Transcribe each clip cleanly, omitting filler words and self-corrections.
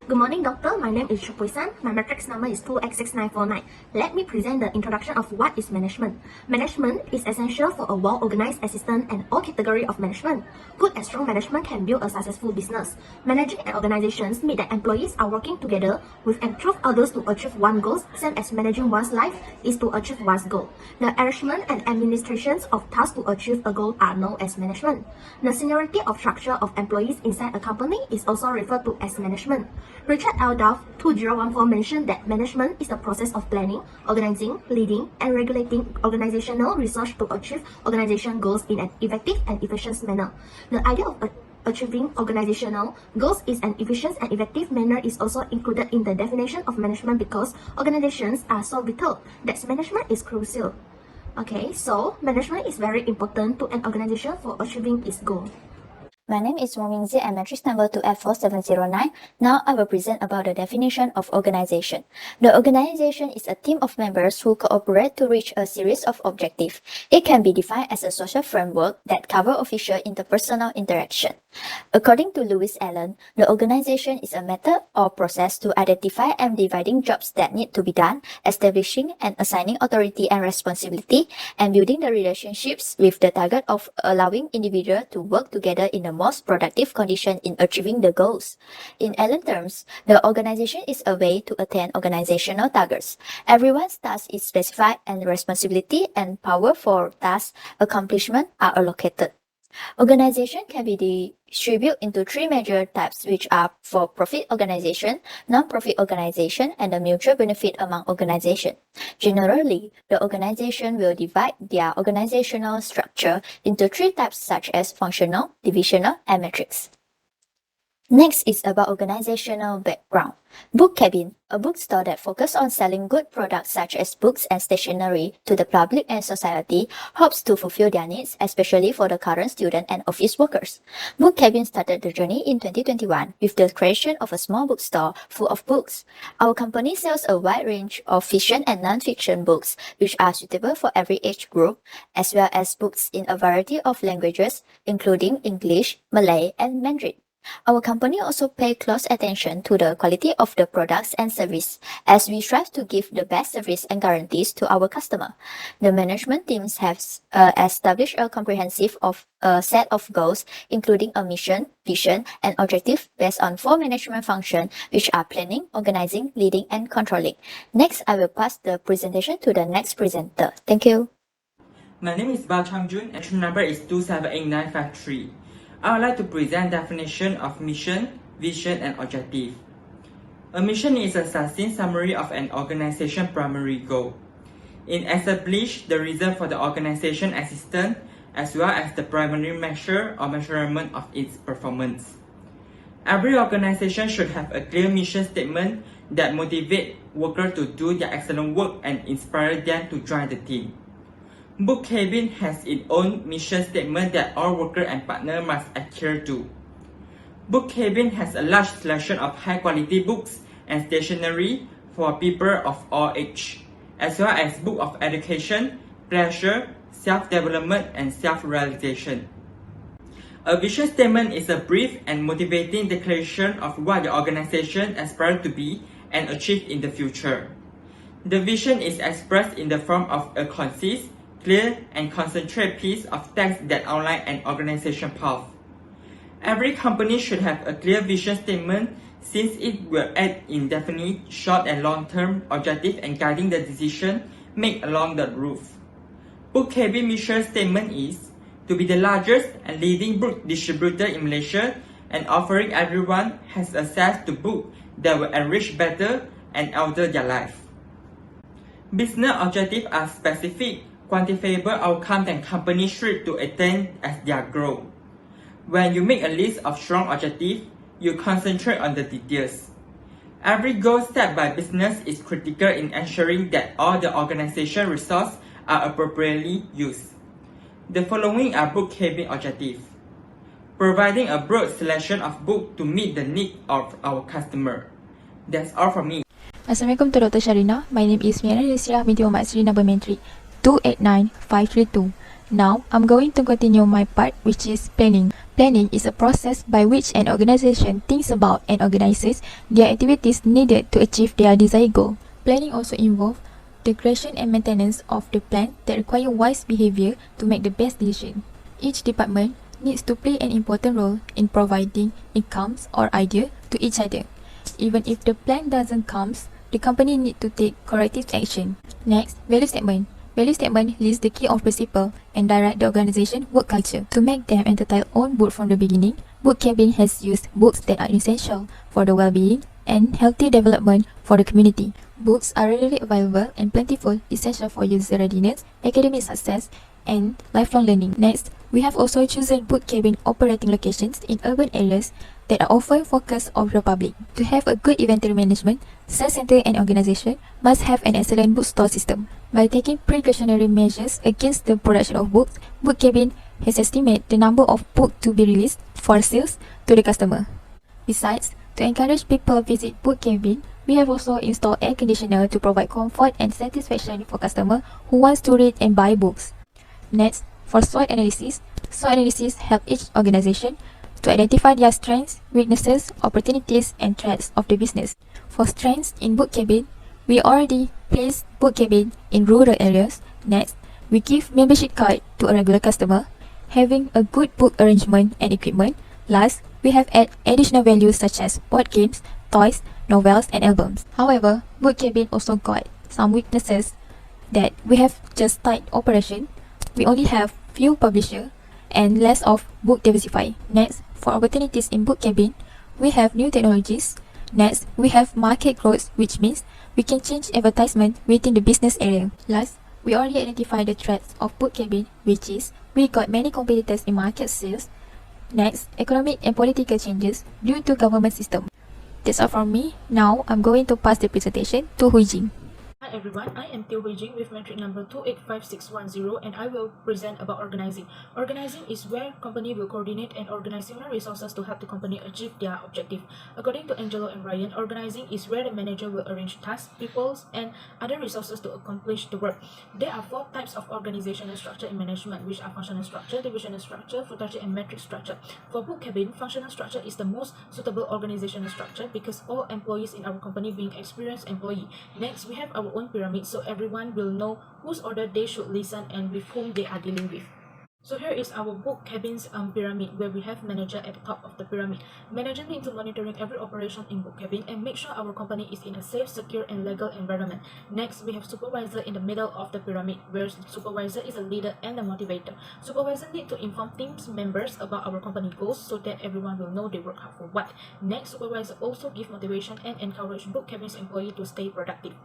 Good morning, doctor. My name is Xuewei. My matrix number is 2x6949. Let me present the introduction of what is management. Management is essential for a well-organized assistant and all category of management. Good and strong management can build a successful business. Managing an organizations means that employees are working together with improved others to achieve one goal, same as managing one's life is to achieve one's goal. The arrangement and administrations of tasks to achieve a goal are known as management. The seniority of structure of employees inside a company is also referred to as management. Richard L. Duff, 2014 mentioned that management is the process of planning, organizing, leading, and regulating organizational resources to achieve organization goals in an effective and efficient manner. The idea of achieving organizational goals in an efficient and effective manner is also included in the definition of management because organizations are so vital that management is crucial. Okay, so management is very important to an organization for achieving its goal. My name is WONG and matrix number 2F4709. Now I will present about the definition of organization. The organization is a team of members who cooperate to reach a series of objectives. It can be defined as a social framework that covers official interpersonal interaction. According to Lewis Allen, the organization is a method or process to identify and dividing jobs that need to be done, establishing and assigning authority and responsibility, and building the relationships with the target of allowing individuals to work together in the most productive condition in achieving the goals. In Allen terms, the organization is a way to attain organizational targets. Everyone's task is specified and responsibility and power for task accomplishment are allocated. Organization can be distributed into three major types, which are for-profit organization, non-profit organization, and the mutual benefit among organizations. Generally, the organization will divide their organizational structure into three types such as functional, divisional, and matrix. Next is about organizational background. Book Cabin, a bookstore that focuses on selling good products such as books and stationery to the public and society, hopes to fulfill their needs, especially for the current student and office workers. Book Cabin started the journey in 2021 with the creation of a small bookstore full of books. Our company sells a wide range of fiction and non-fiction books, which are suitable for every age group, as well as books in a variety of languages, including English, Malay, and Mandarin. Our company also pays close attention to the quality of the products and service, as we strive to give the best service and guarantees to our customer. The management teams have established a comprehensive set of goals, including a mission, vision, and objective based on 4 management functions, which are planning, organizing, leading, and controlling. Next, I will pass the presentation to the next presenter. Thank you. My name is Bao Changjun and the number is 278953. I would like to present definition of mission, vision, and objective. A mission is a succinct summary of an organization's primary goal. It establishes the reason for the organization existence as well as the primary measure or measurement of its performance. Every organization should have a clear mission statement that motivates workers to do their excellent work and inspire them to join the team. Book Cabin has its own mission statement that all workers and partners must adhere to. Book Cabin has a large selection of high-quality books and stationery for people of all ages, as well as books of education, pleasure, self-development, and self-realization. A vision statement is a brief and motivating declaration of what the organization aspires to be and achieve in the future. The vision is expressed in the form of a concise, clear, and concentrated piece of text that outlines an organization path. Every company should have a clear vision statement since it will aid in defining short and long-term objectives and guiding the decision made along the route. Book Cabin mission statement is to be the largest and leading book distributor in Malaysia and offering everyone has access to books that will enrich better and alter their life. Business objectives are specific, quantifiable outcomes that companies strive to attain as their goal. When you make a list of strong objectives, you concentrate on the details. Every goal set by business is critical in ensuring that all the organization resources are appropriately used. The following are Book Cabin objectives. Providing a broad selection of books to meet the needs of our customer. That's all from me. Assalamualaikum to Dr. Sharina. My name is NASRIAH binti Muhammad Sri number 289-532. Now, I'm going to continue my part, which is planning. Planning is a process by which an organization thinks about and organizes their activities needed to achieve their desired goal. Planning also involves the creation and maintenance of the plan that require wise behavior to make the best decision. Each department needs to play an important role in providing incomes or idea to each other. Even if the plan doesn't come, the company needs to take corrective action. Next, value statement. Value statement lists the key of principle and direct the organization work culture. To make them entitled own book from the beginning, Book Cabin has used books that are essential for the well-being and healthy development for the community. Books are readily available and plentiful, essential for user readiness, academic success, and lifelong learning. Next, we have also chosen Book Cabin operating locations in urban areas that are often focused on the public. To have a good inventory management, sales center and organization must have an excellent bookstore system. By taking precautionary measures against the production of books, Book Cabin has estimated the number of books to be released for sales to the customer. Besides, to encourage people to visit Book Cabin, we have also installed air conditioner to provide comfort and satisfaction for customers who wants to read and buy books. Next, for SWOT analysis help each organization to identify their strengths, weaknesses, opportunities, and threats of the business. For strengths in Book Cabin, we already placed Book Cabin in rural areas. Next, we give membership card to a regular customer, having a good book arrangement and equipment. Last, we have added additional values such as board games, toys, novels, and albums. However, Book Cabin also got some weaknesses that we have just tight operation. We only have few publishers and less of book diversify. Next, for opportunities in Book Cabin, we have new technologies. Next, we have market growth, which means we can change advertisement within the business area. Last, we already identified the threats of Book Cabin, which is we got many competitors in market sales. Next, economic and political changes due to government system. That's all from me. Now, I'm going to pass the presentation to Jing. Hi everyone, I am Xuewei with metric number 285610 and I will present about organizing. Organizing is where company will coordinate and organize human resources to help the company achieve their objective. According to Angelo and Ryan, organizing is where the manager will arrange tasks, people, and other resources to accomplish the work. There are 4 types of organizational structure in management, which are functional structure, divisional structure, footage, and metric structure. For Book Cabin, functional structure is the most suitable organizational structure because all employees in our company being experienced employee. Next, we have our own pyramid so everyone will know whose order they should listen and with whom they are dealing with. So here is our Book Cabin's pyramid where we have manager at the top of the pyramid. Manager needs to monitoring every operation in Book Cabin and make sure our company is in a safe, secure, and legal environment. Next, we have supervisor in the middle of the pyramid where supervisor is a leader and a motivator. Supervisor need to inform teams members about our company goals so that everyone will know they work hard for what. Next, supervisor also give motivation and encourage Book Cabin's employee to stay productive.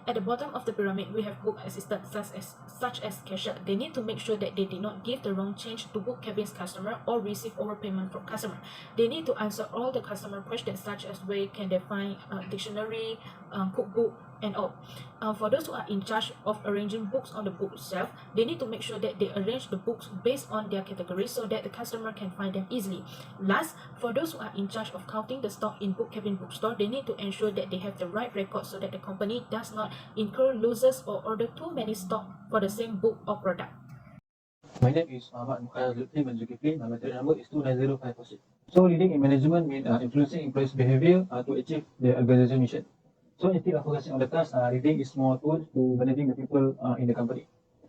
At the bottom of the pyramid, we have book assistants such as cashier. They need to make sure that they did not give the wrong change to Book Cabin's customer or receive overpayment from customer. They need to answer all the customer questions such as where can they find dictionary, cookbook, and all. For those who are in charge of arranging books on the bookshelf, they need to make sure that they arrange the books based on their categories so that the customer can find them easily. Last, for those who are in charge of counting the stock in Book Cabin bookstore, they need to ensure that they have the right record so that the company does not incur losses or order too many stock for the same book or product. My name is LUTFI and ZULKIFLI. My metric number is 290546. So leading in management means influencing employees' behavior to achieve the organization mission. So instead of focusing on the task, leading is more towards to managing the people in the company.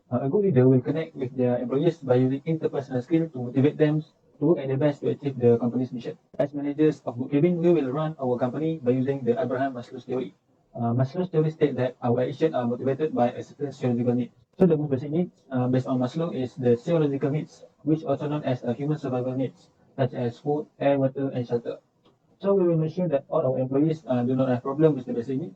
A good leader will connect with their employees by using interpersonal skills to motivate them to work at their best to achieve the company's mission. As managers of Book Cabin, we will run our company by using the Abraham Maslow's theory. Maslow's theory states that our actions are motivated by a certain physiological need. So the most basic needs based on Maslow is the physiological needs, which also known as human survival needs, such as food, air, water, and shelter. So we will make sure that all our employees do not have problem with the basic needs,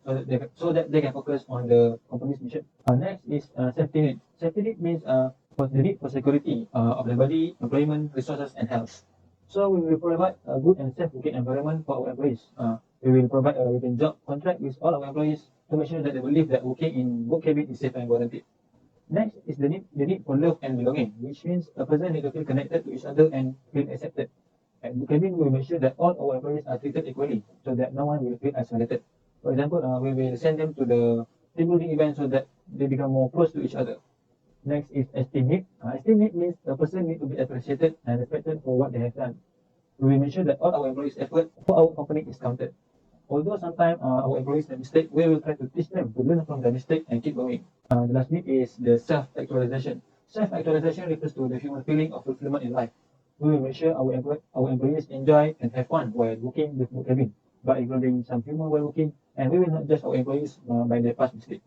so that they can focus on the company's mission. Next is safety need. Safety need means for the need for security of the body, employment, resources, and health. So we will provide a good and safe working environment for our employees. We will provide a written job contract with all our employees to make sure that they believe that working in Book Cabin is safe and guaranteed. Next is the need for love and belonging, which means a person needs to feel connected to each other and feel accepted. At Book Cabin, we will make sure that all our employees are treated equally, so that no one will feel isolated. For example, we will send them to the team building event so that they become more close to each other. Next is estimate. Estimate means the person needs to be appreciated and respected for what they have done. We will make sure that all our employees' effort for our company is counted. Although sometimes our employees make mistake, we will try to teach them to learn from their mistake and keep going. The last bit is the self-actualization. Self-actualization refers to the human feeling of fulfillment in life. We will make sure our employees enjoy and have fun while working with boot cabin, by including some humor while working, and we will not judge our employees by their past mistakes.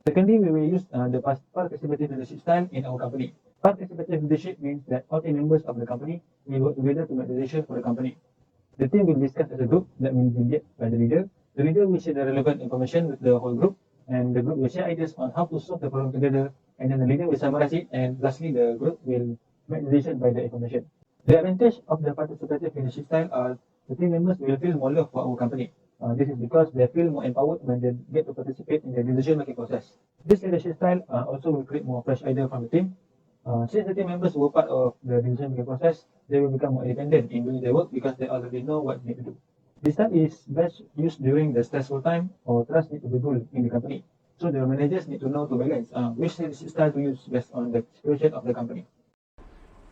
Secondly, we will use the participative leadership style in our company. Participative leadership means that all team members of the company will work together to make decisions for the company. The team will discuss as a group that will be led by the leader. The leader will share the relevant information with the whole group, and the group will share ideas on how to solve the problem together, and then the leader will summarize it, and lastly, the group will make decisions by the information. The advantage of the participative leadership style are the team members will feel more love for our company. This is because they feel more empowered when they get to participate in the decision-making process. This leadership style also will create more fresh ideas from the team. Since the team members were part of the decision-making process, they will become more independent in doing their work because they already know what they need to do. This style is best used during the stressful time or trust need to be built in the company. So the managers need to know to balance which leadership style to use based on the situation of the company.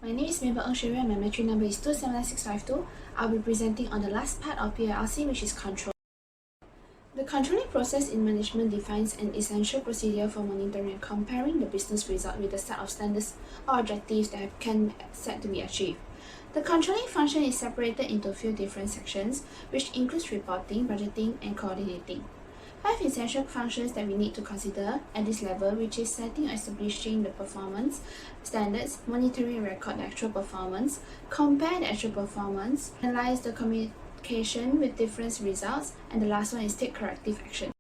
My name is Mable Xuewei and my metric number is 27652. I'll be presenting on the last part of PLC, which is control. The controlling process in management defines an essential procedure for monitoring and comparing the business result with a set of standards or objectives that can be set to be achieved. The controlling function is separated into a few different sections, which includes reporting, budgeting, and coordinating. 5 essential functions that we need to consider at this level, which is setting or establishing the performance standards, monitoring and record the actual performance, compare the actual performance, analyze the communication with different results, and the last one is take corrective action.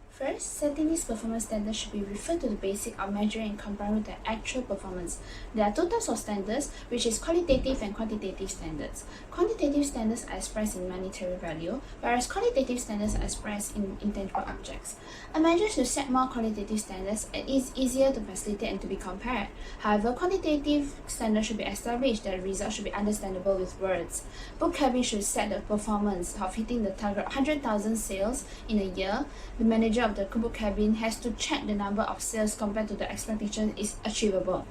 First, setting these performance standards should be referred to the basic of measuring and comparing with the actual performance. There are two types of standards, which is qualitative and quantitative standards. Quantitative standards are expressed in monetary value, whereas qualitative standards are expressed in intangible objects. A measure should set more qualitative standards and it is easier to facilitate and to be compared. However, quantitative standards should be established that the results should be understandable with words. Book cabin should set the performance of hitting the target 100,000 sales in a year. The manager of the book cabin has to check the number of sales compared to the expectation is achievable.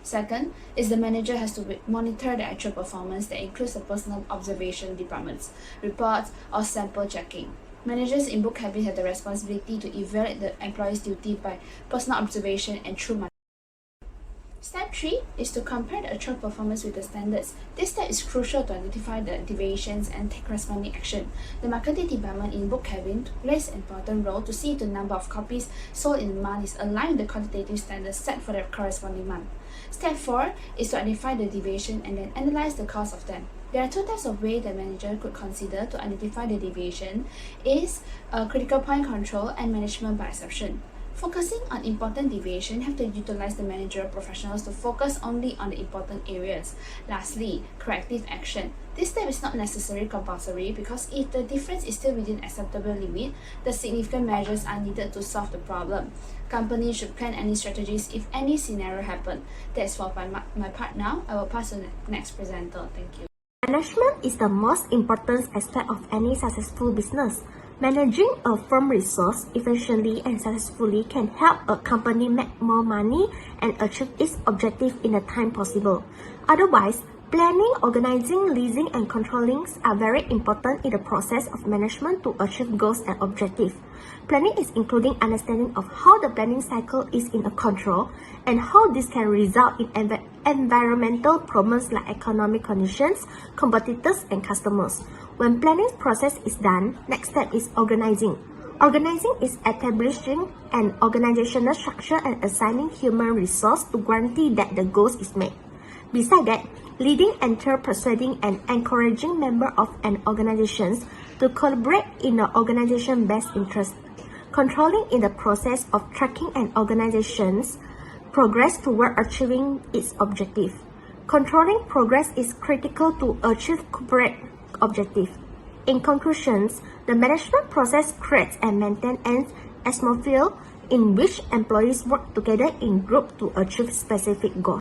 Second is the manager has to monitor the actual performance that includes the personal observation departments, reports, or sample checking. Managers in book cabin have the responsibility to evaluate the employee's duty by personal observation and through monitoring. Step 3 is to compare the actual performance with the standards. This step is crucial to identify the deviations and take corresponding action. The marketing department in book cabin plays an important role to see if the number of copies sold in a month is aligned with the quantitative standards set for the corresponding month. Step 4 is to identify the deviation and then analyze the cause of them. There are two types of ways the manager could consider to identify the deviation is critical point control and management by exception. Focusing on important deviation, have to utilize the managerial professionals to focus only on the important areas. Lastly, corrective action. This step is not necessarily compulsory because if the difference is still within acceptable limit, the significant measures are needed to solve the problem. Companies should plan any strategies if any scenario happen. That's for my part now. I will pass to the next presenter. Thank you. Management is the most important aspect of any successful business. Managing a firm resource efficiently and successfully can help a company make more money and achieve its objective in the time possible. Otherwise, planning, organizing, leasing, and controlling are very important in the process of management to achieve goals and objectives. Planning is including understanding of how the planning cycle is in a control and how this can result in environmental problems like economic conditions, competitors, and customers. When planning process is done, next step is organizing. Organizing is establishing an organizational structure and assigning human resource to guarantee that the goals is met. Besides that, leading, persuading, and encouraging members of an organization to collaborate in the organization's best interest. Controlling in the process of tracking an organization's progress toward achieving its objective. Controlling progress is critical to achieve corporate objectives. In conclusion, the management process creates and maintains an atmosphere in which employees work together in groups to achieve specific goals.